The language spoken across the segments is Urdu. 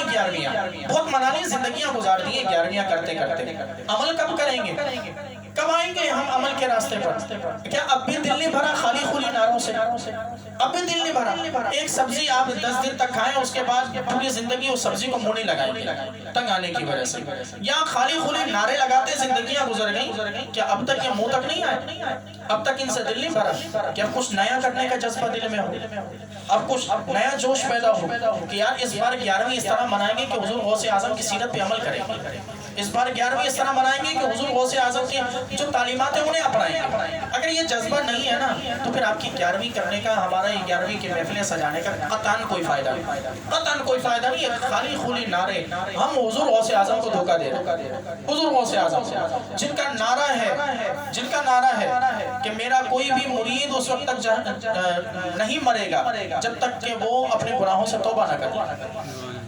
لی 11ویں، بہت منا لی، زندگیاں گزار دی ہیں 11ویں کرتے کرتے، عمل کب کریں گے؟ کب آئیں گے ہم عمل کے راستے پر؟ کیا اب بھی دل نہیں بھرا خالی خولی نعروں سے؟ اب بھی دل نہیں بھرا؟ ایک سبزی آپ 10 دن تک کھائیں، اس کے بعد پوری زندگی اس سبزی کو منہ نہیں لگائیں گے تنگ آنے کی وجہ سے، یا خالی خولی نعرے لگاتے زندگیاں گزر گئیں، کیا اب تک یہ منہ تک نہیں آئے؟ اب تک ان سے دل نہیں بھرا؟ کیا کچھ نیا کرنے کا جذبہ دل میں ہو؟ اب کچھ نیا جوش پیدا ہو کہ یار اس بار 11ویں اس طرح منائیں گے کہ حضور غوث اعظم کی سیرت پہ عمل کریں گے، اس بار 11ویں اس طرح منائیں گے کہ حضور غوث اعظم کی جو تعلیمات ہیں انہیں اپنائیں گے۔ اگر یہ جذبہ نہیں ہے نا تو پھر آپ کی 11ویں کرنے کا، ہمارا یہ 11ویں کی محفلیں سجانے کا قطعاً کوئی فائدہ نہیں، قطعاً کوئی فائدہ نہیں ہے۔ خالی خولی نعرے، ہم حضور غوث اعظم کو دھوکہ دے رہے ہیں۔ حضور غوث اعظم جن کا نعرہ ہے کہ میرا کوئی بھی مرید اس وقت تک نہیں مرے گا جب تک کہ وہ اپنے گناہوں سے توبہ نہ کرے،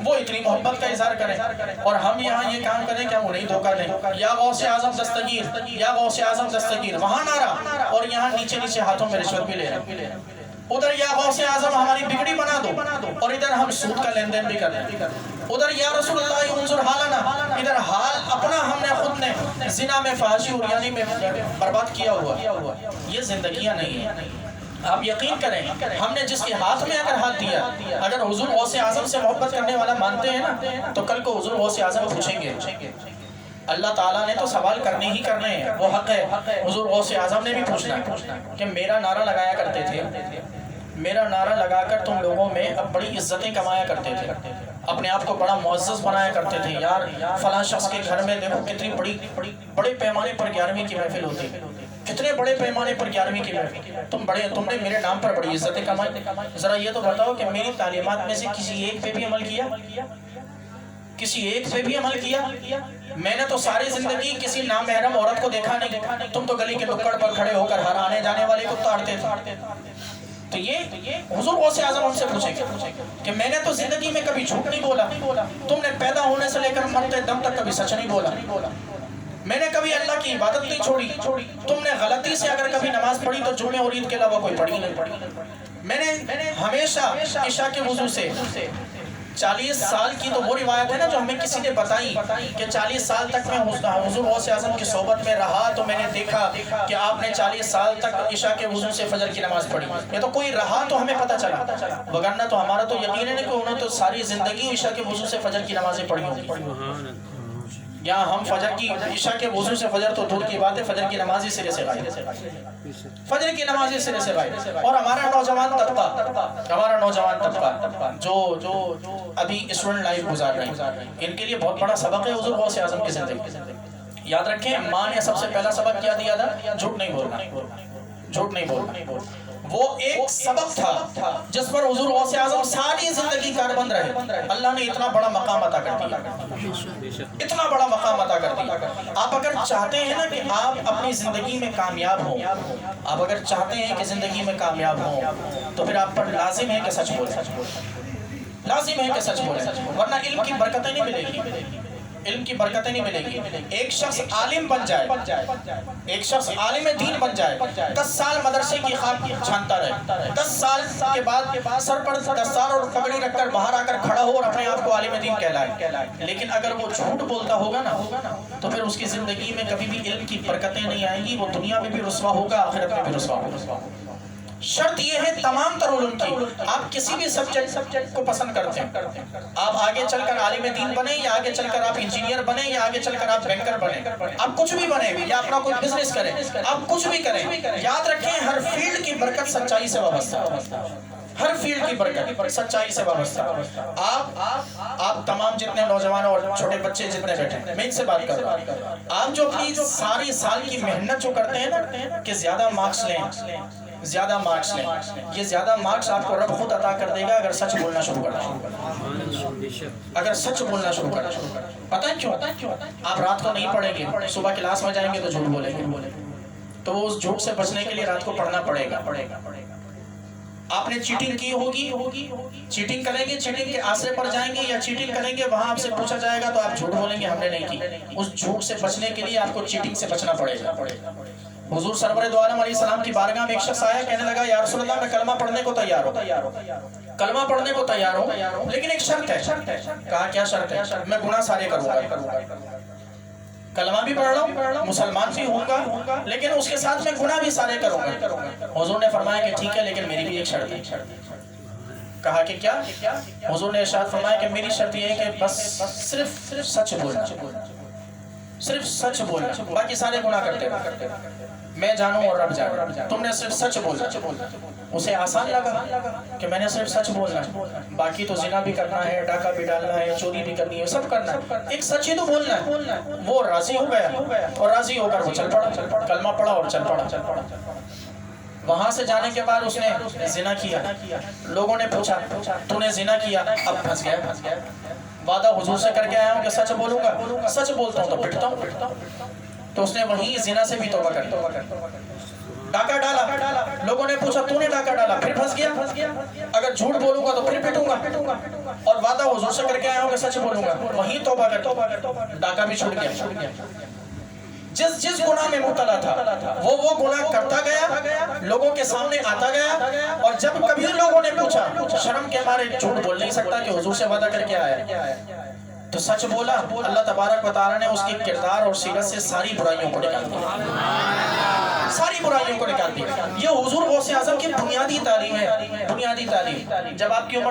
وہ اتنی محبت کا اظہار کریں، اور ہم یہاں یہ کام کریں کہ ہم انہیں دھوکہ دیں، یا غوث اعظم دستگیر، یا غوث اعظم دستگیر، وہاں نعرہ، اور یہاں نیچے نیچے ہاتھوں میں رشوت بھی لے رہے ہیں۔ ادھر یا غوث اعظم ہماری بگڑی بنا دو، اور ادھر ہم سود کا لین دین بھی کر رہے ہیں۔ ادھر یا رسول اللہ انظر حالنا، ادھر حال اپنا ہم نے خود نے زنا میں، فحاشی اور یعنی میں برباد کیا ہوا۔ یہ زندگیاں نہیں ہیں۔ آپ یقین کریں، ہم نے جس کے ہاتھ میں اگر ہاتھ دیا، اگر حضور غوث اعظم سے محبت کرنے والا مانتے ہیں نا، تو کل کو حضور غوث اعظم پوچھیں گے، اللہ تعالیٰ نے تو سوال کرنے ہی کرنے ہیں، وہ حق ہے، حضور غوث اعظم نے بھی پوچھنا کہ میرا نعرہ لگایا کرتے تھے، میرا نعرہ لگا کر تم لوگوں میں اب بڑی عزتیں کمایا کرتے تھے، اپنے آپ کو بڑا معزز بنایا کرتے تھے، یار فلاں شخص کے گھر میں دیکھو کتنی بڑے پیمانے پر 11ویں کی محفل ہوتی ہے، کتنے بڑے پیمانے پر 11ویں کی محفل، تم نے میرے نام پر بڑی عزتیں کمائی۔ ذرا یہ تو بتاؤ کہ میری تعلیمات میں سے کسی ایک پہ بھی عمل کیا؟ کسی ایک پہ بھی عمل کیا؟ میں نے تو ساری زندگی کسی نامحرم عورت کو دیکھا نہیں، تم تو گلی کے نکڑ پر کھڑے ہو کر ہر آنے جانے والے کو تاڑتے تھے۔ تو یہ حضور غوث اعظم ہم سے پوچھیں گے کہ میں نے تو زندگی میں کبھی جھوٹ نہیں بولا، تم نے پیدا ہونے سے لے کر مرتے دم تک کبھی سچ نہیں بولا، میں نے کبھی اللہ کی عبادت نہیں چھوڑی، تم نے غلطی سے اگر کبھی نماز پڑھی تو جمعے اور عید کے علاوہ کوئی پڑھی نہیں، میں نے ہمیشہ عشاء کے وضو سے 40 سال کی، تو وہ روایت ہے نا جو ہمیں کسی نے بتائی کہ 40 سال تک میں حضور غوث اعظم کی صحبت میں رہا تو میں نے دیکھا کہ آپ نے 40 سال تک عشاء کے وضو سے فجر کی نماز پڑھی، یہ تو کوئی رہا تو ہمیں پتہ چلا، وگرنہ تو ہمارا تو یقین ہے کہ انہوں نے تو ساری زندگی عشاء کے وضو سے فجر کی نمازیں پڑھی ہوں، یا ہم فجر کی عشاء کے وضو سے فجر تو دور کی بات ہے، فجر کی نماز ہی سرے سے غائب، فجر کی نماز ہی سرے سے غائب۔ اور ہمارا نوجوان طبقہ جو ابھی اسٹوڈنٹ لائف گزار رہے ہیں، ان کے لیے بہت بڑا سبق ہے حضور غوث اعظم کی زندگی۔ یاد رکھیں، ماں نے سب سے پہلا سبق کیا دیا تھا؟ جھوٹ نہیں بولنا، جھوٹ نہیں بولنا۔ وہ ایک سبق تھا جس پر حضور غوث اعظم ساری زندگی کاربند رہے، اللہ نے اتنا بڑا مقام عطا کر دیا، اتنا بڑا مقام عطا کر دیا۔ آپ اگر چاہتے ہیں نا کہ آپ اپنی زندگی میں کامیاب ہوں، آپ اگر چاہتے ہیں کہ زندگی میں کامیاب ہوں، تو پھر آپ پر لازم ہے کہ سچ بولیں، لازم ہے کہ سچ بولیں، ورنہ علم کی برکتیں نہیں ملے گی، علم کی برکتیں نہیں ملے گی۔ ایک شخص عالم بن جائے، ایک شخص عالم دین بن جائے، 10 سال مدرسے کی خاک چھانتا رہے، 10 سال کے بعد سر پر دستار اور پگڑی رکھ کر باہر آ کر کھڑا ہو اور اپنے آپ کو عالم دین کہلائے، لیکن اگر وہ جھوٹ بولتا ہوگا نا تو پھر اس کی زندگی میں کبھی بھی علم کی برکتیں نہیں آئیں گی، وہ دنیا میں بھی رسوا ہوگا، آخرت میں بھی رسوا ہوگا۔ شرط یہ ہے تمام تر علوم کی، آپ کسی بھی سبجیکٹ کو پسند کرتے ہیں، آپ آگے چل کر عالم دین بنیں، یا آگے چل کر آپ انجینئر بنیں، یا آگے چل کر آپ بینکر بنیں، آپ کچھ بھی بنیں یا اپنا کوئی بزنس کریں، آپ کچھ بھی کریں، یاد رکھیں ہر فیلڈ کی برکت سچائی سے وابستہ ہے، ہر فیلڈ کی برکت سچائی سے وابستہ۔ آپ تمام جتنے نوجوان اور چھوٹے بچے جتنے بیٹھے ہیں، میں ان سے بات کر رہا ہوں، آپ جو اپنی ساری سال کی محنت جو کرتے ہیں نا کہ زیادہ مارکس لیں، زیادہ مارکس لیں، یہ زیادہ مارکس آپ کو رب خود عطا کر دے گا اگر سچ بولنا شروع کر دیں، اگر سچ بولنا شروع کر دیں۔ پتہ ہے کیوں؟ آپ رات کو نہیں پڑھیں گے، صبح کلاس میں جائیں گے تو جھوٹ بولیں گے، تو اس جھوٹ سے بچنے کے لیے رات کو پڑھنا پڑے گا۔ آپ نے چیٹنگ کی ہوگی، چیٹنگ کریں گے، چیٹنگ کے آسرے پر جائیں گے یا چیٹنگ کریں گے، وہاں آپ سے پوچھا جائے گا تو آپ جھوٹ بولیں گے ہم نے نہیں کی، اس جھوٹ سے بچنے کے لیے آپ کو چیٹنگ سے بچنا پڑے گا۔ حضور سرور دو عالم علیہ السلام کی بارگاہ میں ایک شخص آیا، کہنے لگا یا رسول اللہ میں کلمہ پڑھنے کو تیار ہوں، کلمہ پڑھنے کو تیار ہوں لیکن ایک شرط ہے. کہا کیا شرط ہے؟ میں گناہ سارے کروں گا. کلمہ بھی پڑھ رہا ہوں، مسلمان بھی ہوں گا، لیکن اس کے ساتھ میں گناہ بھی سارے کروں گا. حضور نے فرمایا کہ ٹھیک ہے لیکن میری بھی ایک شرط ہے. کہا کہ کیا؟ حضور نے ارشاد فرمایا کہ میری شرط یہ ہے کہ بس صرف سچ بولنا، صرف سچ بولنا، باقی سارے گناہ کرتے رہو، میں جانوں اور رب جانے، تم نے صرف سچ بولنا. اسے آسان لگا کہ میں نے صرف سچ بولنا ہے، باقی تو زنا بھی کرنا ہے، ڈاکہ بھی ڈالنا ہے، چوری بھی کرنی ہے، سب کرنا ہے، ایک سچ ہی تو بولنا ہے. وہ راضی ہو گیا اور راضی ہو کر وہ چل پڑا، کلمہ پڑھا اور چل پڑا. وہاں سے جانے کے بعد اس نے زنا کیا. لوگوں نے پوچھا تو نے زنا کیا؟ اب پھنس گیا. وعدہ حضور سے کر کے آیا ہوں کہ سچ بولوں گا، سچ بولتا ہوں تو پٹتا ہوں. تو اس نے وہیں زنا سے بھی توبہ کر ڈاکہ ڈالا. لوگوں نے پوچھا تو نے ڈاکہ ڈالا؟ پھر پھنس گیا. اگر جھوٹ بولوں گا تو پھر پٹوں گا، اور وعدہ حضور سے کر کے آیا ہوں کہ سچ بولوں گا، وہیں توبہ کر. ڈاکہ بھی چھوٹ گیا. جس گناہ میں مبتلا تھا وہ گناہ کرتا گیا، لوگوں کے سامنے آتا گیا. اور جب کبھی لوگوں نے پوچھا، شرم کے مارے جھوٹ بول نہیں سکتا کہ حضور سے وعدہ کر کے آیا، تو سچ بولا. اللہ تبارک و تعالیٰ نے اس کی کردار اور سیرت سے ساری برائیوں کو نکال دیا، ساری برائیوں کو نکال دیا. یہ حضور غوث اعظم کی بنیادی تعلیم ہے، بنیادی تعلیم. جب آپ کی عمر